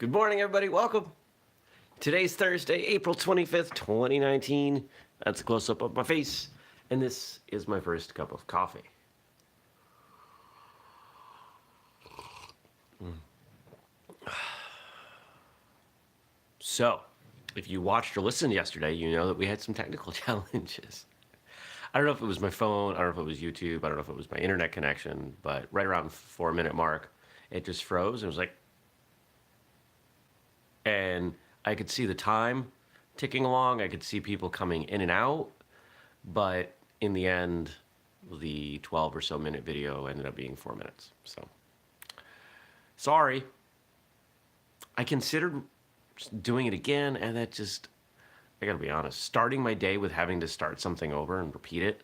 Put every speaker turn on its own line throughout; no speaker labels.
Good morning, everybody. Welcome. Today's Thursday, April 25th, 2019. That's a close-up of my face. And this is my first cup of coffee. So, if you watched or listened yesterday, you know that we had some technical challenges. I don't know if it was my phone, I don't know if it was YouTube, I don't know if it was my internet connection, but right around the 4-minute mark, it just froze. It was like, and I could see the time ticking along. I could see people coming in and out, but in the end, the 12 or so minute video ended up being 4 minutes. So, sorry. I considered doing it again, and that just, I gotta be honest, starting my day with having to start something over and repeat it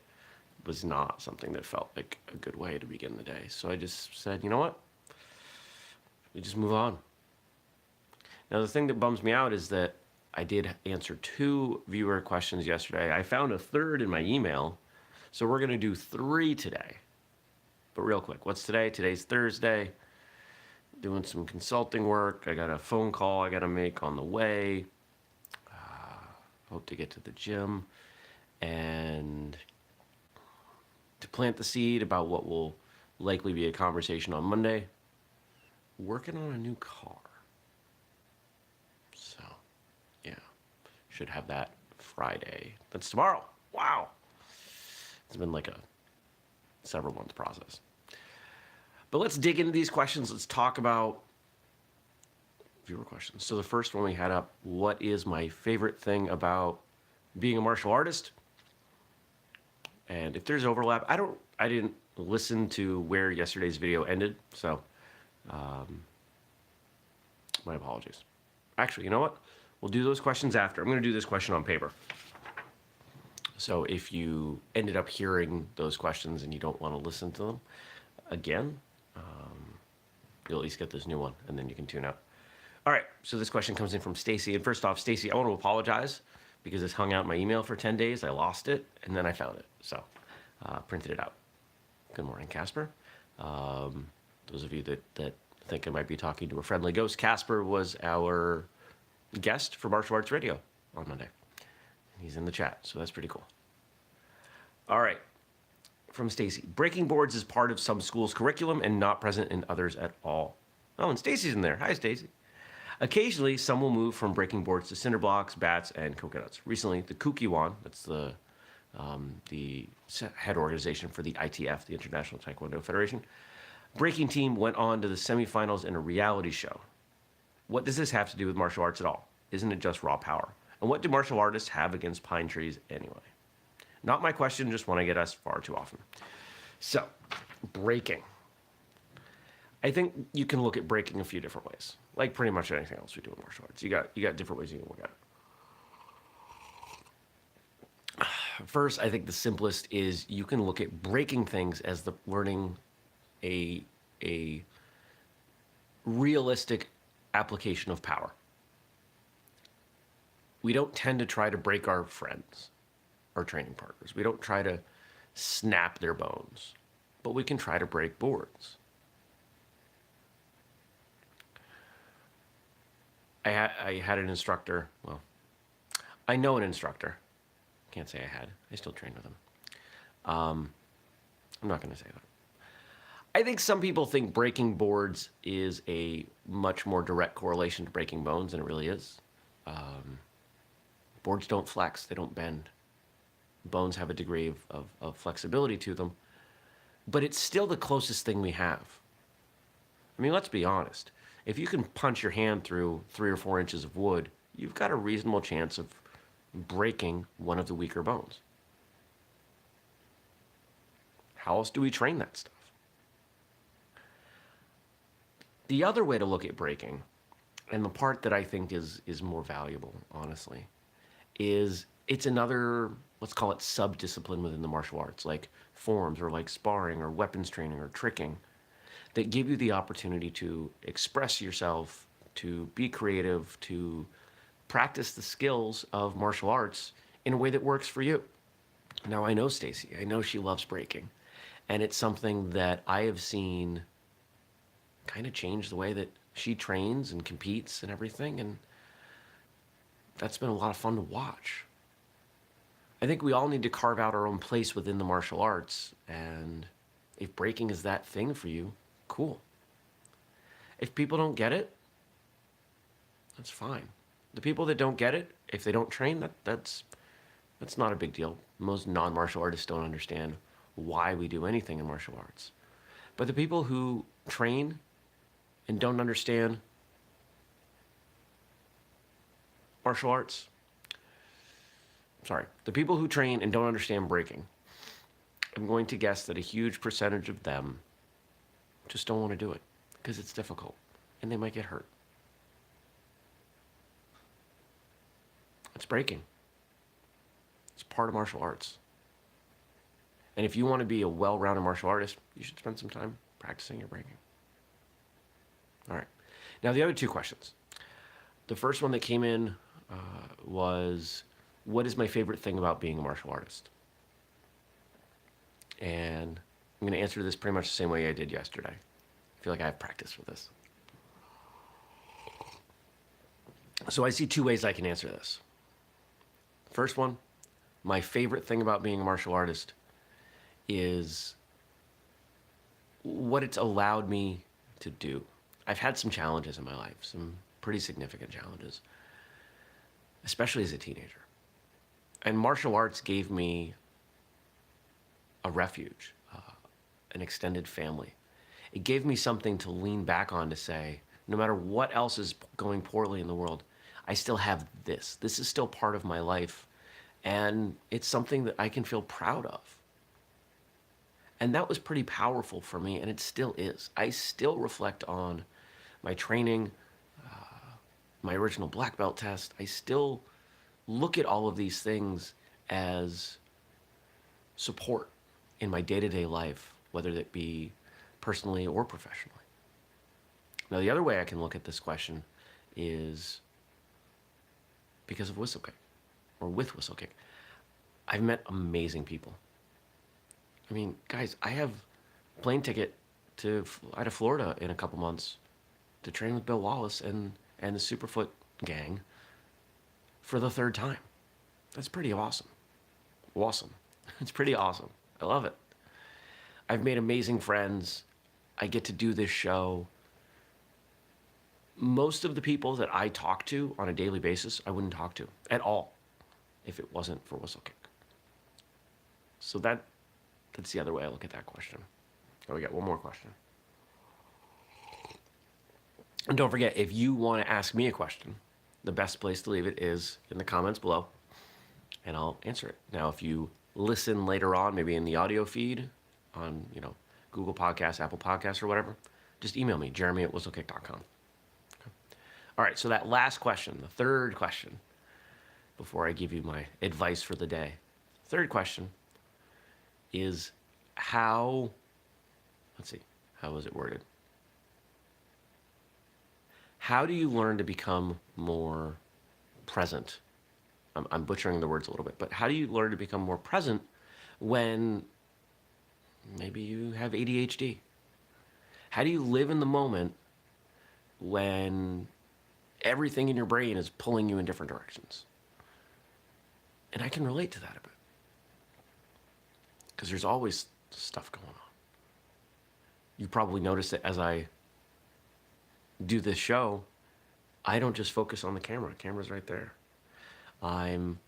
was not something that felt like a good way to begin the day. So I just said, you know what? We just move on. Now, the thing that bums me out is that I did answer 2 viewer questions yesterday. I found a third in my email, so we're going to do 3 today. But real quick, what's today? Today's Thursday. Doing some consulting work. I got a phone call I got to make on the way. Hope to get to the gym. And to plant the seed about what will likely be a conversation on Monday. Working on a new car. So, yeah, should have that Friday. That's tomorrow. Wow. It's been like a several month process. But let's dig into these questions. Let's talk about viewer questions. So the first one we had up, what is my favorite thing about being a martial artist? And if there's overlap, I didn't listen to where yesterday's video ended, so my apologies. Actually, you know what? We'll do those questions after. I'm going to do this question on paper. So if you ended up hearing those questions and you don't want to listen to them again, you'll at least get this new one, and then you can tune out. All right, so this question comes in from Stacy. And first off, Stacy, I want to apologize because this hung out in my email for 10 days. I lost it, and then I found it. So printed it out. Good morning, Casper. Those of you that think I might be talking to a friendly ghost, Casper was our guest for Martial Arts Radio on Monday. He's in the chat, so that's pretty cool. All right, from Stacy. Breaking boards is part of some schools' curriculum and not present in others at all. Oh, and Stacy's in there. Hi, Stacy. Occasionally, some will move from breaking boards to cinder blocks, bats, and coconuts. Recently, the Kukiwan, that's the head organization for the ITF, the International Taekwondo Federation, breaking team went on to the semifinals in a reality show. What does this have to do with martial arts at all? Isn't it just raw power? And what do martial artists have against pine trees anyway? Not my question, just one I get asked far too often. So, breaking. I think you can look at breaking a few different ways. Like pretty much anything else we do in martial arts. You got different ways you can look at it. First, I think the simplest is you can look at breaking things as the learning a realistic application of power. We don't tend to try to break our friends, our training partners. We don't try to snap their bones, but we can try to break boards. I had an instructor, well, I know an instructor. Can't say I had. I still train with him. I'm not going to say that. I think some people think breaking boards is a much more direct correlation to breaking bones than it really is. Boards don't flex. They don't bend. Bones have a degree of flexibility to them, but it's still the closest thing we have. I mean, let's be honest. If you can punch your hand through 3 or 4 inches of wood, you've got a reasonable chance of breaking one of the weaker bones. How else do we train that stuff? The other way to look at breaking, and the part that I think is more valuable, honestly, is it's another, let's call it sub-discipline within the martial arts, like forms or like sparring or weapons training or tricking, that give you the opportunity to express yourself, to be creative, to practice the skills of martial arts in a way that works for you. Now, I know Stacy. I know she loves breaking. And it's something that I have seen kind of change the way that She trains and competes and everything, and that's been a lot of fun to watch. I think we all need to carve out our own place within the martial arts, and if breaking is that thing for you, cool. If people don't get it, that's fine. The people that don't get it, if they don't train, that's not a big deal. Most non-martial artists don't understand why we do anything in martial arts. But the people who train and don't understand martial arts, the people who train and don't understand breaking, I'm going to guess that a huge percentage of them just don't want to do it because it's difficult and they might get hurt. It's breaking. It's part of martial arts. And if you want to be a well-rounded martial artist, you should spend some time practicing your breaking. All right. Now, the other two questions. The first one that came in was, what is my favorite thing about being a martial artist? And I'm going to answer this pretty much the same way I did yesterday. I feel like I have practice with this. So I see two ways I can answer this. First one, my favorite thing about being a martial artist is what it's allowed me to do. I've had some challenges in my life, some pretty significant challenges, especially as a teenager. And martial arts gave me a refuge, an extended family. It gave me something to lean back on to say, no matter what else is going poorly in the world, I still have this. This is still part of my life, and it's something that I can feel proud of. And that was pretty powerful for me, and it still is. I still reflect on my training, my original black belt test. I still look at all of these things as support in my day-to-day life, whether it be personally or professionally. Now, the other way I can look at this question is because of whistlekick, or with whistlekick. I've met amazing people. I mean, guys, I have a plane ticket out of Florida in a couple months to train with Bill Wallace and the Superfoot gang for the third time. That's pretty awesome. Awesome. It's pretty awesome. I love it. I've made amazing friends. I get to do this show. Most of the people that I talk to on a daily basis, I wouldn't talk to at all if it wasn't for whistlekick. So that's the other way I look at that question. Oh, we got one more question. And don't forget, if you want to ask me a question, the best place to leave it is in the comments below, and I'll answer it. Now, if you listen later on, maybe in the audio feed on, Google Podcasts, Apple Podcasts, or whatever, just email me, jeremy@whistlekick.com. Okay. All right, so that last question, the third question, before I give you my advice for the day. Third question is how was it worded? How do you learn to become more present? I'm butchering the words a little bit, but how do you learn to become more present when maybe you have ADHD? How do you live in the moment when everything in your brain is pulling you in different directions? And I can relate to that a bit, because there's always stuff going on. You probably notice that as I do this show, I don't just focus on the camera. The camera's right there. I'm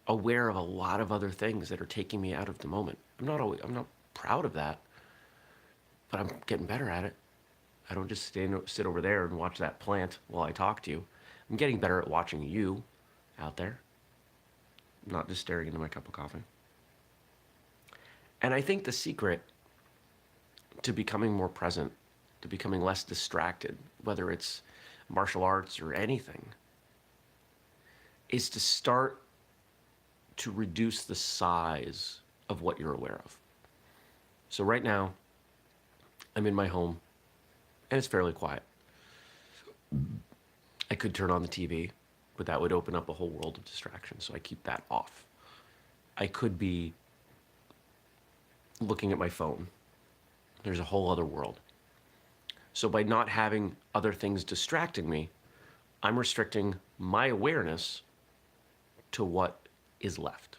aware of a lot of other things that are taking me out of the moment. I'm not proud of that, but I'm getting better at it. I don't just sit over there and watch that plant while I talk to you. I'm getting better at watching you out there, not just staring into my cup of coffee. And I think the secret to becoming more present, to becoming less distracted, whether it's martial arts or anything, is to start to reduce the size of what you're aware of. So right now, I'm in my home, and it's fairly quiet. I could turn on the TV, but that would open up a whole world of distractions, so I keep that off. I could be looking at my phone. There's a whole other world. So by not having other things distracting me, I'm restricting my awareness to what is left.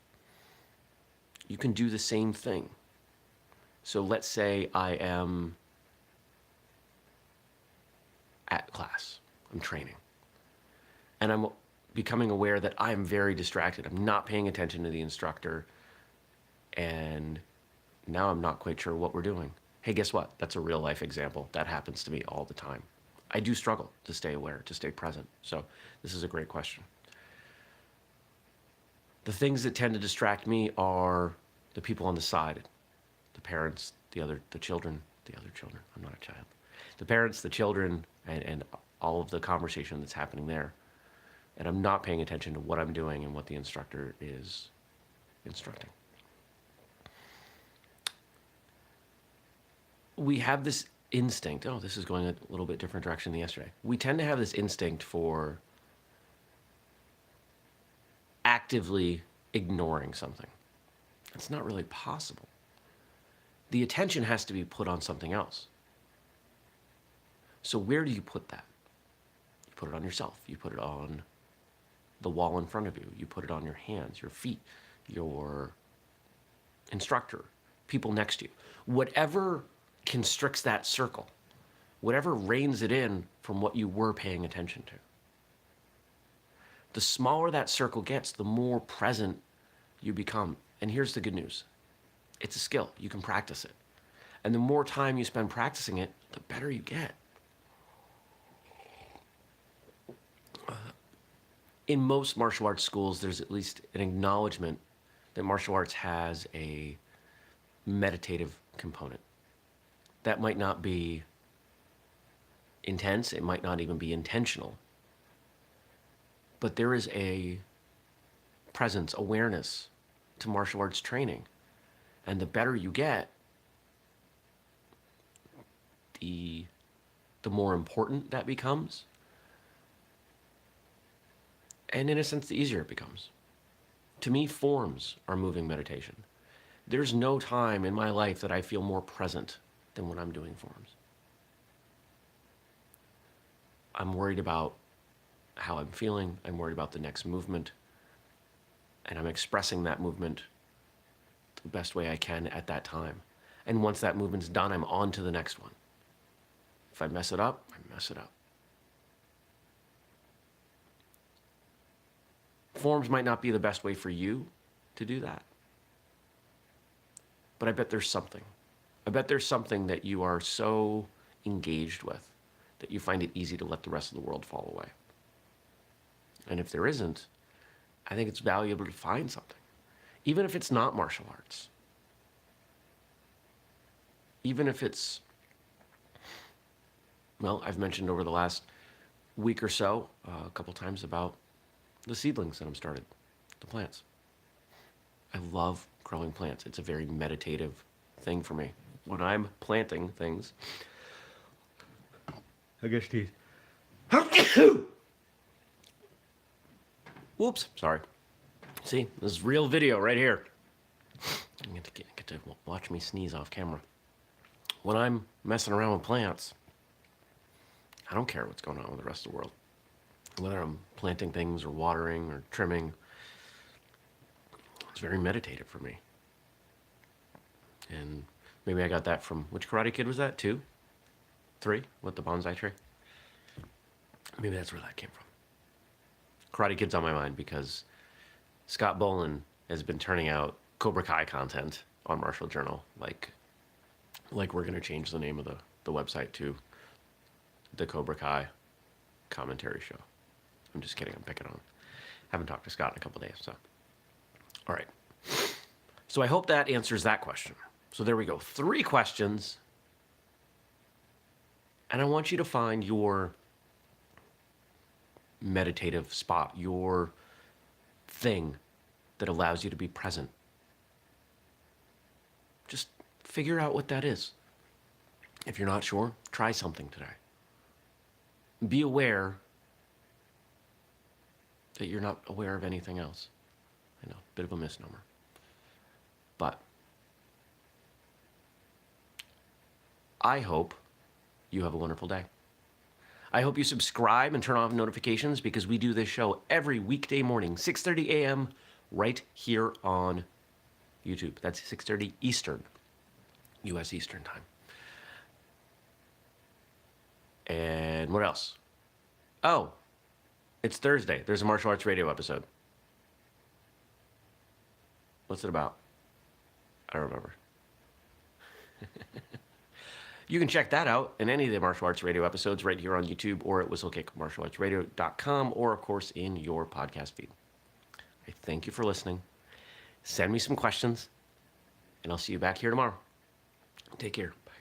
You can do the same thing. So let's say I am at class, I'm training, and I'm becoming aware that I'm very distracted. I'm not paying attention to the instructor, and now I'm not quite sure what we're doing. Hey, guess what? That's a real life example. That happens to me all the time. I do struggle to stay aware, to stay present. So this is a great question. The things that tend to distract me are the people on the side, the parents, the other children. I'm not a child. The parents, the children, and all of the conversation that's happening there. And I'm not paying attention to what I'm doing and what the instructor is instructing. We have this instinct. Oh, this is going a little bit different direction than yesterday. We tend to have this instinct for actively ignoring something. That's not really possible. The attention has to be put on something else. So where do you put that? You put it on yourself. You put it on the wall in front of you. You put it on your hands, your feet, your instructor, people next to you. Whatever constricts that circle, whatever reins it in from what you were paying attention to. The smaller that circle gets, the more present you become. And here's the good news. It's a skill. You can practice it. And the more time you spend practicing it, the better you get. In most martial arts schools, there's at least an acknowledgement that martial arts has a meditative component. That might not be intense. It might not even be intentional. But there is a presence, awareness to martial arts training. And the better you get, the more important that becomes. And in a sense, the easier it becomes. To me, forms are moving meditation. There's no time in my life that I feel more present than when I'm doing forms. I'm worried about how I'm feeling. I'm worried about the next movement. And I'm expressing that movement the best way I can at that time. And once that movement's done, I'm on to the next one. If I mess it up, I mess it up. Forms might not be the best way for you to do that. But I bet there's something. I bet there's something that you are so engaged with that you find it easy to let the rest of the world fall away. And if there isn't, I think it's valuable to find something. Even if it's not martial arts. Even if it's, well, I've mentioned over the last week or so, a couple times about the seedlings that I'm started, the plants. I love growing plants. It's a very meditative thing for me. When I'm planting things, I guess these. Whoops, sorry. See, this is real video right here. You get to watch me sneeze off camera. When I'm messing around with plants, I don't care what's going on with the rest of the world. Whether I'm planting things or watering or trimming, it's very meditative for me. And maybe I got that from, which Karate Kid was that? 2? 3? With the bonsai tree? Maybe that's where that came from. Karate Kid's on my mind because Scott Boland has been turning out Cobra Kai content on Martial Journal. Like we're going to change the name of the website to the Cobra Kai commentary show. I'm just kidding. I'm picking on. Haven't talked to Scott in a couple days, so. All right. So I hope that answers that question. So there we go. 3 questions. And I want you to find your meditative spot, your thing that allows you to be present. Just figure out what that is. If you're not sure, try something today. Be aware that you're not aware of anything else. I know, bit of a misnomer. But I hope you have a wonderful day. I hope you subscribe and turn on notifications because we do this show every weekday morning, 6:30 a.m. right here on YouTube. That's 6:30 Eastern, U.S. Eastern Time. And what else? Oh, it's Thursday. There's a martial arts radio episode. What's it about? I don't remember. You can check that out in any of the martial arts radio episodes right here on YouTube or at whistlekickmartialartsradio.com or, of course, in your podcast feed. I thank you for listening. Send me some questions, and I'll see you back here tomorrow. Take care.